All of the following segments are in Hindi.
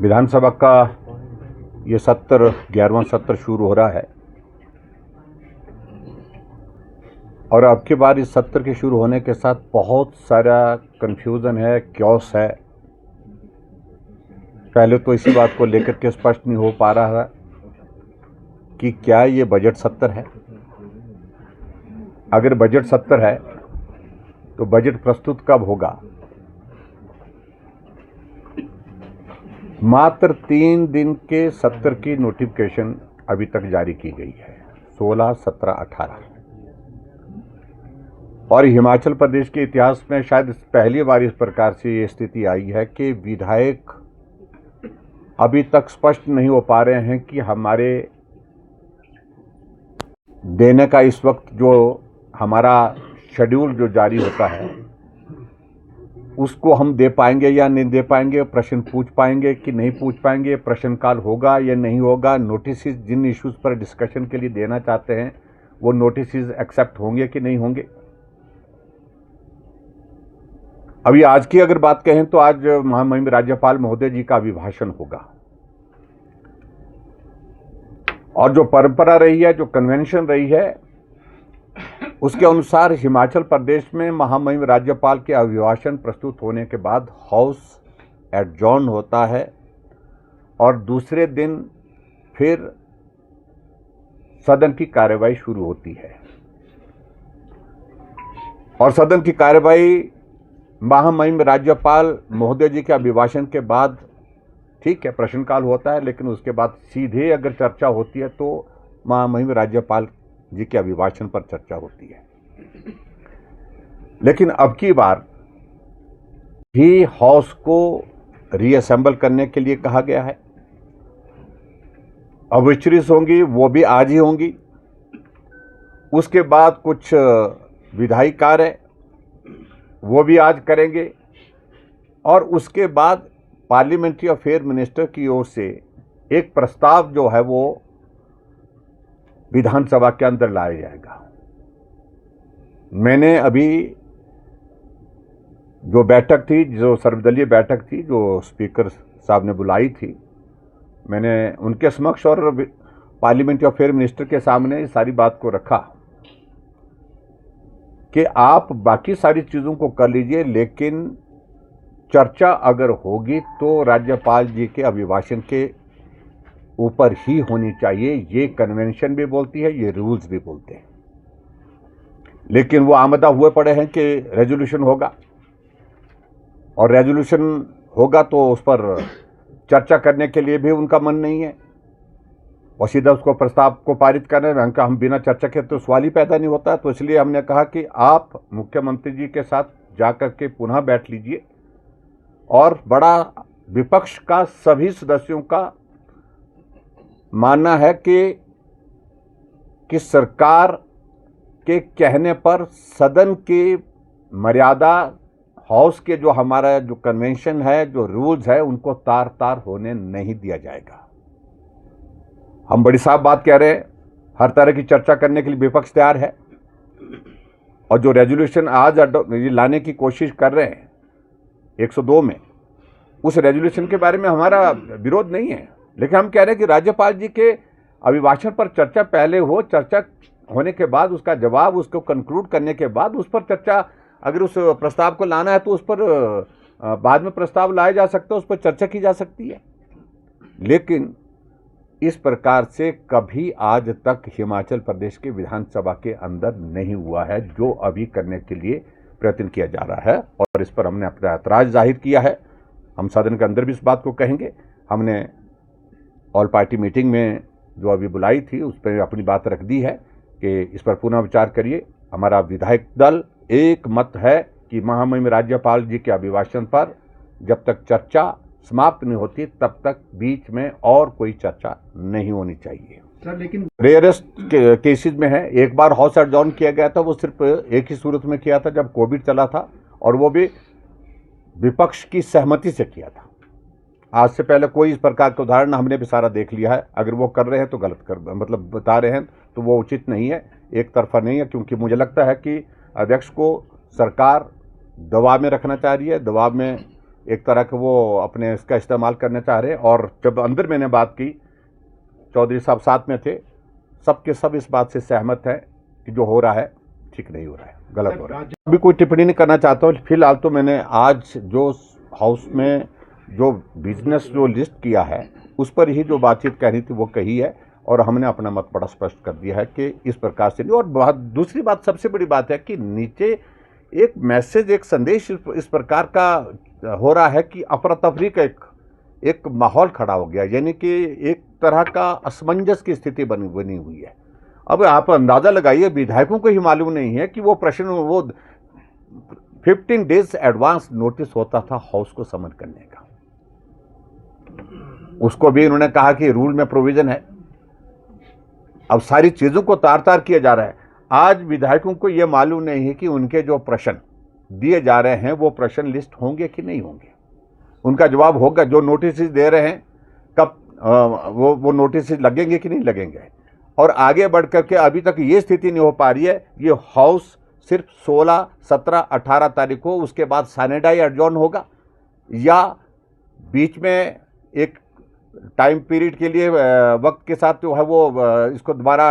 विधानसभा का ये 11वां सत्र शुरू हो रहा है और अब की बार इस सत्र के शुरू होने के साथ बहुत सारा कन्फ्यूज़न है, क्योस है। पहले तो इसी बात को लेकर के स्पष्ट नहीं हो पा रहा है कि क्या ये बजट सत्र है। अगर बजट सत्र है तो बजट प्रस्तुत कब होगा। मात्र 3 दिन के सत्र की नोटिफिकेशन अभी तक जारी की गई है, 16, 17, 18। और हिमाचल प्रदेश के इतिहास में शायद पहली बार इस प्रकार से ये स्थिति आई है कि विधायक अभी तक स्पष्ट नहीं हो पा रहे हैं कि हमारे देने का इस वक्त जो हमारा शेड्यूल जो जारी होता है उसको हम दे पाएंगे या नहीं दे पाएंगे, प्रश्न पूछ पाएंगे कि नहीं पूछ पाएंगे, प्रश्नकाल होगा या नहीं होगा, नोटिस जिन इश्यूज़ पर डिस्कशन के लिए देना चाहते हैं वो नोटिस एक्सेप्ट होंगे कि नहीं होंगे। अभी आज की अगर बात कहें तो आज महामहिम राज्यपाल महोदय जी का अभिभाषण होगा और जो परंपरा रही है, जो कन्वेंशन रही है, उसके अनुसार हिमाचल प्रदेश में महामहिम राज्यपाल के अभिभाषण प्रस्तुत होने के बाद हाउस एडजॉर्न होता है और दूसरे दिन फिर सदन की कार्यवाही शुरू होती है। और सदन की कार्यवाही महामहिम राज्यपाल महोदय जी के अभिभाषण के बाद, ठीक है, प्रश्नकाल होता है, लेकिन उसके बाद सीधे अगर चर्चा होती है तो महामहिम राज्यपाल जी के अभिभाषण पर चर्चा होती है। लेकिन अब की बार भी हाउस को रीअसेंबल करने के लिए कहा गया है। ऑब्जर्वेशंस होंगी, वो भी आज ही होंगी। उसके बाद कुछ विधायी कार्य वो भी आज करेंगे और उसके बाद पार्लियामेंट्री अफेयर मिनिस्टर की ओर से एक प्रस्ताव जो है वो विधानसभा के अंदर लाया जाएगा। मैंने अभी जो बैठक थी, जो सर्वदलीय बैठक थी, जो स्पीकर साहब ने बुलाई थी, मैंने उनके समक्ष और पार्लियामेंट्री अफेयर मिनिस्टर के सामने सारी बात को रखा कि आप बाकी सारी चीज़ों को कर लीजिए, लेकिन चर्चा अगर होगी तो राज्यपाल जी के अभिभाषण के ऊपर ही होनी चाहिए। ये कन्वेंशन भी बोलती है, ये रूल्स भी बोलते हैं। लेकिन वो आमदा हुए पड़े हैं कि रेजोल्यूशन होगा और रेजोल्यूशन होगा तो उस पर चर्चा करने के लिए भी उनका मन नहीं है और सीधा उसको प्रस्ताव को पारित करने में हम बिना चर्चा के तो सवाल ही पैदा नहीं होता। तो इसलिए हमने कहा कि आप मुख्यमंत्री जी के साथ जाकर के पुनः बैठ लीजिए और बड़ा विपक्ष का सभी सदस्यों का मानना है कि सरकार के कहने पर सदन की मर्यादा, हाउस के जो हमारा जो कन्वेंशन है, जो रूल्स है, उनको तार तार होने नहीं दिया जाएगा। हम बड़ी साफ बात कह रहे हैं, हर तरह की चर्चा करने के लिए विपक्ष तैयार है और जो रेजोल्यूशन आज लाने की कोशिश कर रहे हैं 102 में, उस रेजोल्यूशन के बारे में हमारा विरोध नहीं है, लेकिन हम कह रहे हैं कि राज्यपाल जी के अभिभाषण पर चर्चा पहले हो, चर्चा होने के बाद उसका जवाब, उसको कंक्लूड करने के बाद उस पर चर्चा, अगर उस प्रस्ताव को लाना है तो उस पर बाद में प्रस्ताव लाया जा सकता है, उस पर चर्चा की जा सकती है। लेकिन इस प्रकार से कभी आज तक हिमाचल प्रदेश के विधानसभा के अंदर नहीं हुआ है, जो अभी करने के लिए प्रयत्न किया जा रहा है और इस पर हमने अपना ऐतराज जाहिर किया है। हम सदन के अंदर भी इस बात को कहेंगे। हमने ऑल पार्टी मीटिंग में जो अभी बुलाई थी उस पर अपनी बात रख दी है कि इस पर पुनः विचार करिए। हमारा विधायक दल एक मत है कि महामहिम राज्यपाल जी के अभिभाषण पर जब तक चर्चा समाप्त नहीं होती तब तक बीच में और कोई चर्चा नहीं होनी चाहिए। सर, लेकिन रेयरेस्ट केसेस में है, एक बार हाउस एडजॉर्न किया गया था, वो सिर्फ एक ही सूरत में किया था जब कोविड चला था और वो भी विपक्ष की सहमति से किया था। आज से पहले कोई इस प्रकार का उदाहरण हमने भी सारा देख लिया है। अगर वो कर रहे हैं तो गलत कर, मतलब बता रहे हैं तो वो उचित नहीं है, एक तरफा नहीं है, क्योंकि मुझे लगता है कि अध्यक्ष को सरकार दबाव में रखना चाह रही है, दबाव में एक तरह के वो अपने इसका इस्तेमाल करना चाह रहे हैं। और जब अंदर मैंने बात की, चौधरी साहब साथ में थे, सबके सब इस बात से सहमत हैं कि जो हो रहा है ठीक नहीं हो रहा है, गलत हो रहा है। अभी कोई टिप्पणी नहीं करना चाहता हूँ। फिलहाल तो मैंने आज जो हाउस में जो बिजनेस जो लिस्ट किया है उस पर ही जो बातचीत कहनी थी वो कही है, और हमने अपना मत बड़ा स्पष्ट कर दिया है कि इस प्रकार से नहीं। और दूसरी बात, सबसे बड़ी बात है कि नीचे एक मैसेज, एक संदेश इस प्रकार का हो रहा है कि अफरा तफरी का एक माहौल खड़ा हो गया, यानी कि एक तरह का असमंजस की स्थिति बनी हुई है। अब आप अंदाजा लगाइए, विधायकों को ही मालूम नहीं है कि वो प्रश्न, वो 15 डेज एडवांस नोटिस होता था हाउस को समन करने का, उसको भी इन्होंने कहा कि रूल में प्रोविजन है। अब सारी चीजों को तार तार किया जा रहा है। आज विधायकों को यह मालूम नहीं है कि उनके जो प्रश्न दिए जा रहे हैं वो प्रश्न लिस्ट होंगे कि नहीं होंगे, उनका जवाब होगा। जो नोटिस दे रहे हैं कब वो नोटिस लगेंगे कि नहीं लगेंगे। और आगे बढ़ करके अभी तक ये स्थिति नहीं हो पा रही है। ये हाउस सिर्फ 16, 17, 18 तारीख को, उसके बाद सैनेडाई एडजॉर्न होगा, या बीच में एक टाइम पीरियड के लिए वक्त के साथ जो है वो इसको दोबारा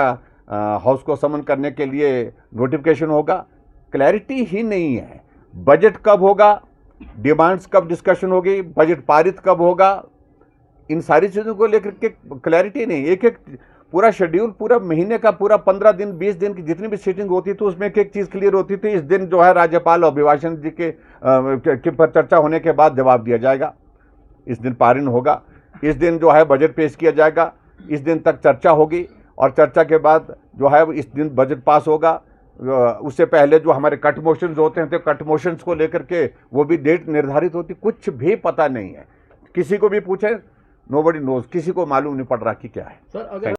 हाउस को समन करने के लिए नोटिफिकेशन होगा। क्लैरिटी ही नहीं है। बजट कब होगा, डिमांड्स कब डिस्कशन होगी, बजट पारित कब होगा, इन सारी चीज़ों को लेकर के क्लैरिटी नहीं। एक एक पूरा शेड्यूल, पूरा महीने का, पूरा 15 दिन 20 दिन की जितनी भी सीटिंग होती थी उसमें एक चीज़ क्लियर होती थी। इस दिन जो है राज्यपाल अभिभाषण जी के पर चर्चा होने के बाद जवाब दिया जाएगा, इस दिन पारित होगा, इस दिन जो है बजट पेश किया जाएगा, इस दिन तक चर्चा होगी, और चर्चा के बाद जो है इस दिन बजट पास होगा। उससे पहले जो हमारे कट मोशंस होते हैं तो कट मोशंस को लेकर के वो भी डेट निर्धारित होती। कुछ भी पता नहीं है, किसी को भी पूछे, नोबडी नोज, किसी को मालूम नहीं पड़ रहा कि क्या है। सर, अगर